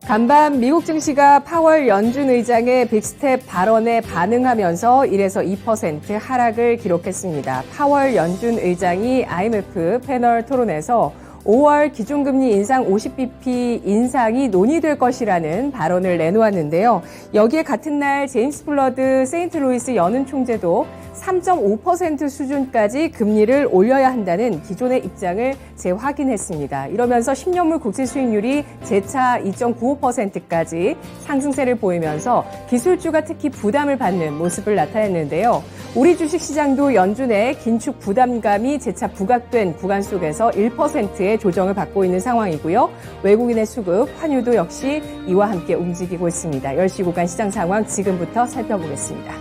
간밤 미국 증시가 파월 연준 의장의 빅스텝 발언에 반응하면서 1에서 2% 하락을 기록했습니다. 파월 연준 의장이 IMF 패널 토론에서 5월 기준금리 인상 50bp 인상이 논의될 것이라는 발언을 내놓았는데요. 여기에 같은 날 제임스 블러드 세인트루이스 연은 총재도 3.5% 수준까지 금리를 올려야 한다는 기존의 입장을 재확인했습니다. 이러면서 10년물 국채 수익률이 재차 2.95%까지 상승세를 보이면서 기술주가 특히 부담을 받는 모습을 나타냈는데요. 우리 주식시장도 연준의 긴축 부담감이 재차 부각된 구간 속에서 1%의 조정을 받고 있는 상황이고요. 외국인의 수급, 환율도 역시 이와 함께 움직이고 있습니다. 10시 구간 시장 상황 지금부터 살펴보겠습니다.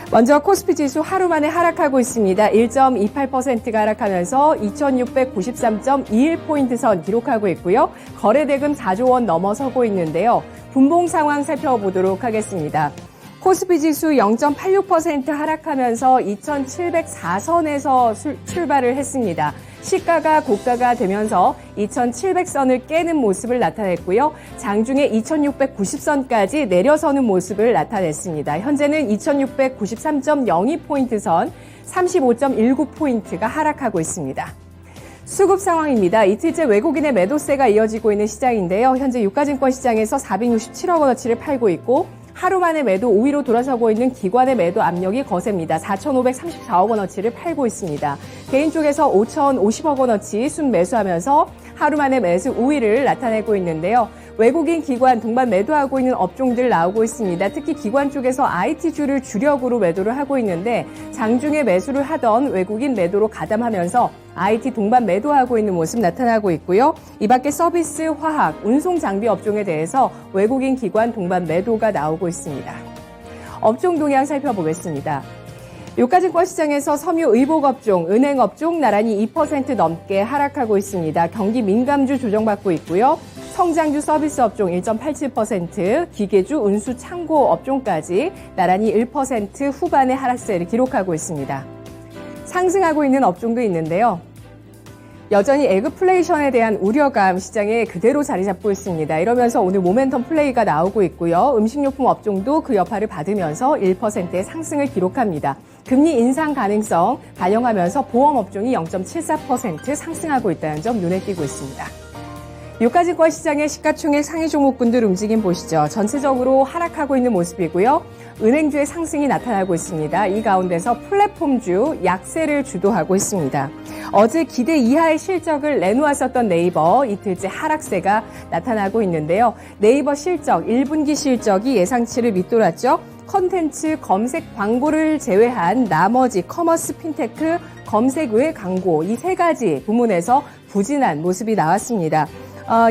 먼저 코스피 지수 하루 만에 하락하고 있습니다. 1.28%가 하락하면서 2693.21포인트 선 기록하고 있고요. 거래대금 4조 원 넘어서고 있는데요. 분봉 상황 살펴보도록 하겠습니다. 코스피 지수 0.86% 하락하면서 2704선에서 출발을 했습니다. 시가가 고가가 되면서 2700선을 깨는 모습을 나타냈고요. 장중에 2690선까지 내려서는 모습을 나타냈습니다. 현재는 2693.02포인트 선 35.19포인트가 하락하고 있습니다. 수급 상황입니다. 이틀째 외국인의 매도세가 이어지고 있는 시장인데요. 현재 유가증권 시장에서 467억 원어치를 팔고 있고 하루 만에 매도 5위로 돌아서고 있는 기관의 매도 압력이 거셉니다. 4,534억 원어치를 팔고 있습니다. 개인 쪽에서 5,050억 원어치 순매수하면서 하루 만에 매수 5위를 나타내고 있는데요. 외국인 기관 동반 매도하고 있는 업종들 나오고 있습니다. 특히 기관 쪽에서 IT주를 주력으로 매도를 하고 있는데 장중에 매수를 하던 외국인 매도로 가담하면서 IT 동반 매도하고 있는 모습 나타나고 있고요. 이 밖에 서비스, 화학, 운송 장비 업종에 대해서 외국인 기관 동반 매도가 나오고 있습니다. 업종 동향 살펴보겠습니다. 유가증권 시장에서 섬유 의복업종, 은행업종 나란히 2% 넘게 하락하고 있습니다. 경기 민감주 조정받고 있고요. 성장주 서비스 업종 1.87%, 기계주, 운수, 창고 업종까지 나란히 1% 후반의 하락세를 기록하고 있습니다. 상승하고 있는 업종도 있는데요. 여전히 에그플레이션에 대한 우려감 시장에 그대로 자리 잡고 있습니다. 이러면서 오늘 모멘텀 플레이가 나오고 있고요. 음식료품 업종도 그 여파를 받으면서 1%의 상승을 기록합니다. 금리 인상 가능성 반영하면서 보험 업종이 0.74% 상승하고 있다는 점 눈에 띄고 있습니다. 유가증권 시장의 시가총액 상위 종목군들 움직임 보시죠. 전체적으로 하락하고 있는 모습이고요. 은행주의 상승이 나타나고 있습니다. 이 가운데서 플랫폼주 약세를 주도하고 있습니다. 어제 기대 이하의 실적을 내놓았었던 네이버 이틀째 하락세가 나타나고 있는데요. 네이버 실적 1분기 실적이 예상치를 밑돌았죠. 컨텐츠 검색 광고를 제외한 나머지 커머스 핀테크 검색 외 광고 이 세 가지 부문에서 부진한 모습이 나왔습니다.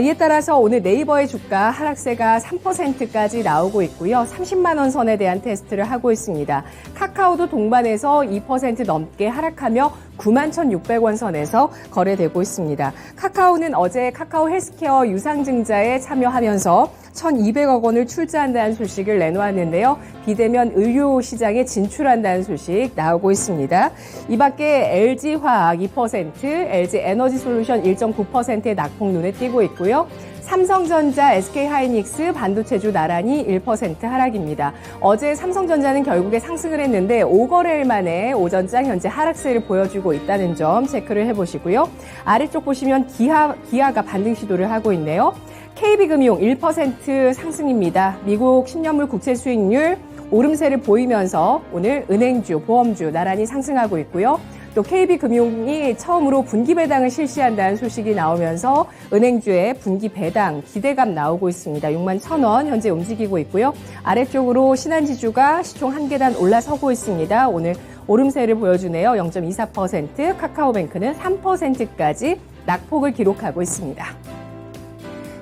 이에 따라서 오늘 네이버의 주가 하락세가 3%까지 나오고 있고요. 30만 원 선에 대한 테스트를 하고 있습니다. 카카오도 동반해서 2% 넘게 하락하며 91,600원 선에서 거래되고 있습니다. 카카오는 어제 카카오 헬스케어 유상증자에 참여하면서 1,200억 원을 출자한다는 소식을 내놓았는데요. 비대면 의료 시장에 진출한다는 소식 나오고 있습니다. 이 밖에 LG화학 2%, LG에너지솔루션 1.9%의 낙폭 눈에 띄고 있고요. 삼성전자, SK하이닉스, 반도체주 나란히 1% 하락입니다. 어제 삼성전자는 결국에 상승을 했는데 5거래일 만에 오전장 현재 하락세를 보여주고 있다는 점 체크를 해보시고요. 아래쪽 보시면 기아가 반등 시도를 하고 있네요. KB금융 1% 상승입니다. 미국 10년물 국채 수익률 오름세를 보이면서 오늘 은행주, 보험주 나란히 상승하고 있고요. 또 KB금융이 처음으로 분기 배당을 실시한다는 소식이 나오면서 은행주의 분기 배당 기대감 나오고 있습니다. 61,000원 현재 움직이고 있고요. 아래쪽으로 신한지주가 시총 한 계단 올라서고 있습니다. 오늘 오름세를 보여주네요. 0.24%, 카카오뱅크는 3%까지 낙폭을 기록하고 있습니다.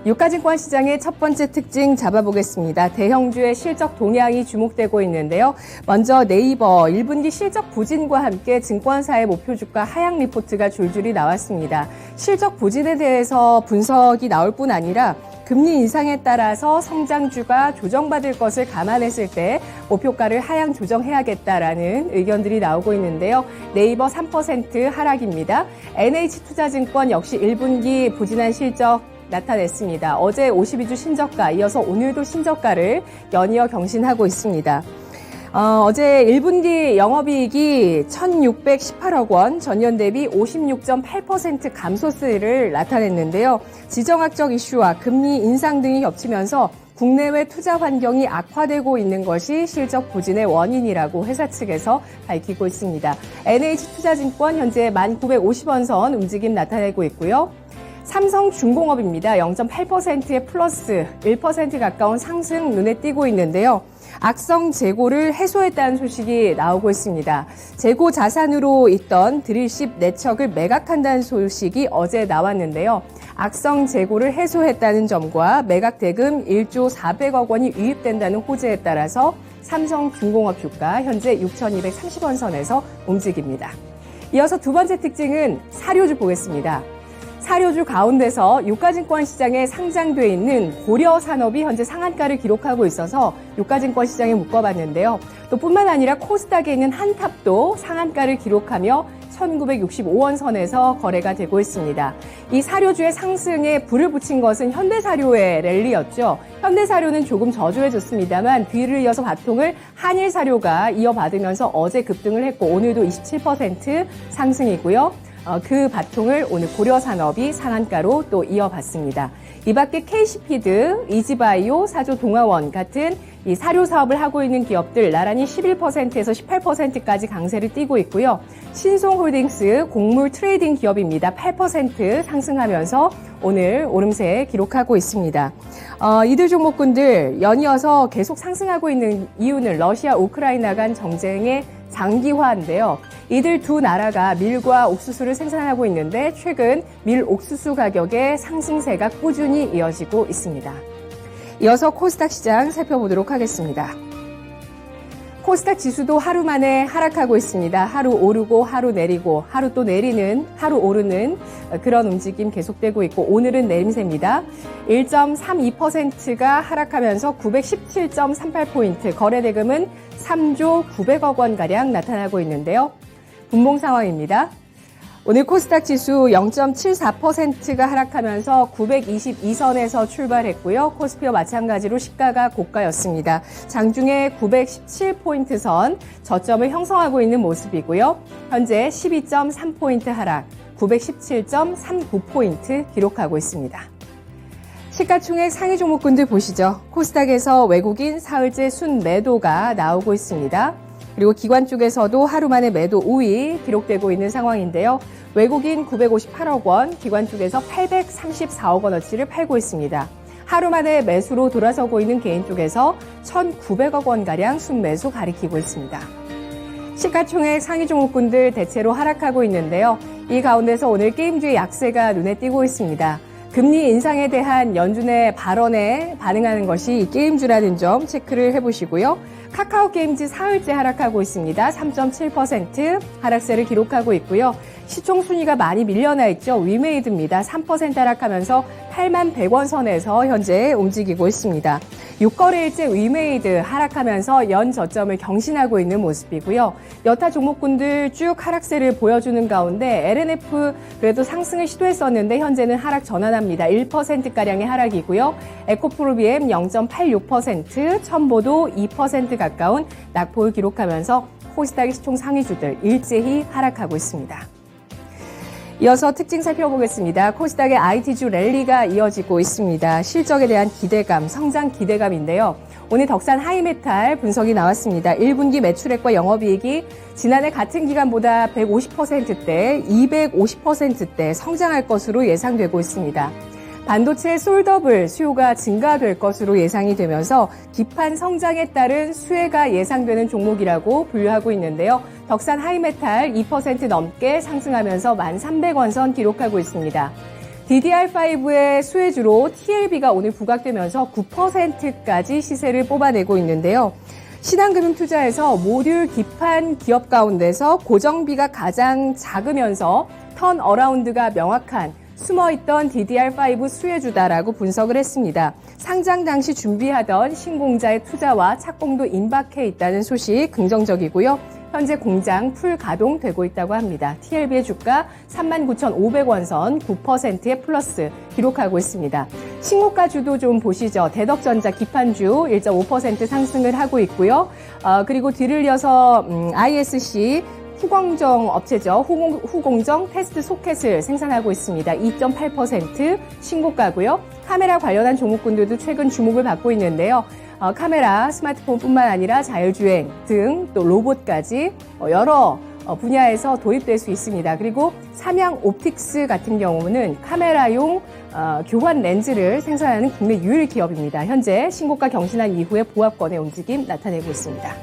유가증권 시장의 첫 번째 특징 잡아보겠습니다. 대형주의 실적 동향이 주목되고 있는데요. 먼저 네이버 1분기 실적 부진과 함께 증권사의 목표 주가 하향 리포트가 줄줄이 나왔습니다. 실적 부진에 대해서 분석이 나올 뿐 아니라 금리 인상에 따라서 성장주가 조정받을 것을 감안했을 때 목표가를 하향 조정해야겠다라는 의견들이 나오고 있는데요. 네이버 3% 하락입니다. NH투자증권 역시 1분기 부진한 실적 나타냈습니다. 어제 52주 신저가, 이어서 오늘도 신저가를 연이어 경신하고 있습니다. 어제 1분기 영업이익이 1,618억 원, 전년 대비 56.8% 감소세를 나타냈는데요. 지정학적 이슈와 금리 인상 등이 겹치면서 국내외 투자 환경이 악화되고 있는 것이 실적 부진의 원인이라고 회사 측에서 밝히고 있습니다. NH투자증권 현재 1,950원 선 움직임 나타내고 있고요. 삼성중공업입니다. 0.8%의 플러스 1% 가까운 상승 눈에 띄고 있는데요. 악성 재고를 해소했다는 소식이 나오고 있습니다. 재고 자산으로 있던 드릴십 4척을 매각한다는 소식이 어제 나왔는데요. 악성 재고를 해소했다는 점과 매각 대금 1조 400억 원이 유입된다는 호재에 따라서 삼성중공업 주가 현재 6,230원 선에서 움직입니다. 이어서 두 번째 특징은 사료주 보겠습니다. 사료주 가운데서 유가증권 시장에 상장돼 있는 고려산업이 현재 상한가를 기록하고 있어서 유가증권 시장에 묶어봤는데요. 또 뿐만 아니라 코스닥에 있는 한탑도 상한가를 기록하며 1,965원 선에서 거래가 되고 있습니다. 이 사료주의 상승에 불을 붙인 것은 현대사료의 랠리였죠. 현대사료는 조금 저조해졌습니다만 뒤를 이어서 바통을 한일사료가 이어받으면서 어제 급등을 했고 오늘도 27% 상승이고요. 그 바통을 오늘 고려산업이 상한가로 또 이어봤습니다. 이 밖에 KC피드, 이지바이오, 사조동아원 같은 이 사료 사업을 하고 있는 기업들 나란히 11%에서 18%까지 강세를 띠고 있고요. 신송홀딩스 곡물 트레이딩 기업입니다. 8% 상승하면서 오늘 오름세 기록하고 있습니다. 이들 종목군들 연이어서 계속 상승하고 있는 이유는 러시아 우크라이나 간 정쟁의 장기화인데요. 이들 두 나라가 밀과 옥수수를 생산하고 있는데 최근 밀 옥수수 가격의 상승세가 꾸준히 이어지고 있습니다. 이어서 코스닥 시장 살펴보도록 하겠습니다. 코스닥 지수도 하루 만에 하락하고 있습니다. 하루 오르고 하루 내리고 하루 또 내리는 하루 오르는 그런 움직임 계속되고 있고 오늘은 내림세입니다. 1.32%가 하락하면서 917.38포인트, 거래대금은 3조 900억 원가량 나타나고 있는데요. 분봉 상황입니다. 오늘 코스닥 지수 0.74%가 하락하면서 922선에서 출발했고요. 코스피와 마찬가지로 시가가 고가였습니다. 장중에 917포인트 선 저점을 형성하고 있는 모습이고요. 현재 12.3포인트 하락, 917.39포인트 기록하고 있습니다. 시가총액 상위 종목군들 보시죠. 코스닥에서 외국인 사흘째 순매도가 나오고 있습니다. 그리고 기관 쪽에서도 하루 만에 매도 우위 기록되고 있는 상황인데요. 외국인 958억 원, 기관 쪽에서 834억 원어치를 팔고 있습니다. 하루 만에 매수로 돌아서고 있는 개인 쪽에서 1,900억 원가량 순매수 가리키고 있습니다. 시가총액 상위 종목군들 대체로 하락하고 있는데요. 이 가운데서 오늘 게임주의 약세가 눈에 띄고 있습니다. 금리 인상에 대한 연준의 발언에 반응하는 것이 이 게임주라는 점 체크를 해보시고요. 카카오 게임즈 사흘째 하락하고 있습니다. 3.7% 하락세를 기록하고 있고요. 시총 순위가 많이 밀려나 있죠. 위메이드입니다. 3% 하락하면서 81,100원 선에서 현재 움직이고 있습니다. 6거래일째 위메이드 하락하면서 연 저점을 경신하고 있는 모습이고요. 여타 종목군들 쭉 하락세를 보여주는 가운데 LNF 그래도 상승을 시도했었는데 현재는 하락 전환합니다. 1%가량의 하락이고요. 에코프로비엠 0.86%, 첨보도 2% 가까운 낙폭을 기록하면서 코스닥의 시총 상위주들 일제히 하락하고 있습니다. 이어서 특징 살펴보겠습니다. 코스닥의 IT주 랠리가 이어지고 있습니다. 실적에 대한 기대감, 성장 기대감인데요. 오늘 덕산 하이메탈 분석이 나왔습니다. 1분기 매출액과 영업이익이 지난해 같은 기간보다 150%대, 250%대 성장할 것으로 예상되고 있습니다. 반도체 솔더블 수요가 증가될 것으로 예상이 되면서 기판 성장에 따른 수혜가 예상되는 종목이라고 분류하고 있는데요. 덕산 하이메탈 2% 넘게 상승하면서 1,300원 선 기록하고 있습니다. DDR5의 수혜주로 TLB가 오늘 부각되면서 9%까지 시세를 뽑아내고 있는데요. 신한금융투자에서 모듈 기판 기업 가운데서 고정비가 가장 작으면서 턴어라운드가 명확한 숨어있던 DDR5 수혜주다라고 분석을 했습니다. 상장 당시 준비하던 신공자의 투자와 착공도 임박해 있다는 소식 긍정적이고요. 현재 공장 풀 가동되고 있다고 합니다. TLB의 주가 39,500원 선 9%의 플러스 기록하고 있습니다. 신고가주도 좀 보시죠. 대덕전자 기판주 1.5% 상승을 하고 있고요. 그리고 뒤를 이어서 ISC 후공정 업체죠. 후공정 테스트 소켓을 생산하고 있습니다. 2.8% 신고가고요. 카메라 관련한 종목군들도 최근 주목을 받고 있는데요. 카메라, 스마트폰뿐만 아니라 자율주행 등 또 로봇까지 여러 분야에서 도입될 수 있습니다. 그리고 삼양 옵틱스 같은 경우는 카메라용 교환 렌즈를 생산하는 국내 유일 기업입니다. 현재 신고가 경신한 이후에 보합권의 움직임 나타내고 있습니다.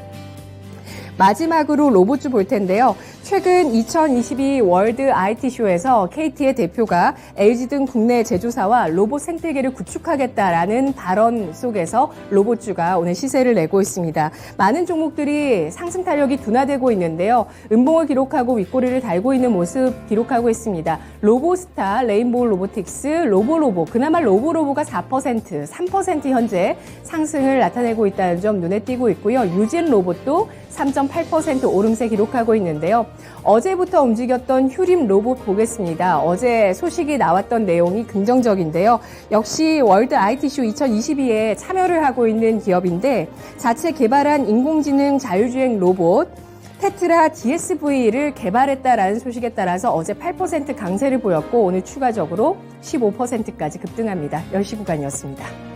마지막으로 로봇주 볼 텐데요. 최근 2022 월드 IT쇼에서 KT의 대표가 LG 등 국내 제조사와 로봇 생태계를 구축하겠다라는 발언 속에서 로봇주가 오늘 시세를 내고 있습니다. 많은 종목들이 상승 탄력이 둔화되고 있는데요. 음봉을 기록하고 윗꼬리를 달고 있는 모습 기록하고 있습니다. 로보스타, 레인보우 로보틱스, 로보로보, 그나마 로보로보가 4%, 3% 현재 상승을 나타내고 있다는 점 눈에 띄고 있고요. 유진 로봇도 3.8% 오름세 기록하고 있는데요. 어제부터 움직였던 휴림 로봇 보겠습니다. 어제 소식이 나왔던 내용이 긍정적인데요. 역시 월드 IT쇼 2022에 참여를 하고 있는 기업인데 자체 개발한 인공지능 자율주행 로봇 테트라 DSV를 개발했다라는 소식에 따라서 어제 8% 강세를 보였고 오늘 추가적으로 15%까지 급등합니다. 10시 구간이었습니다.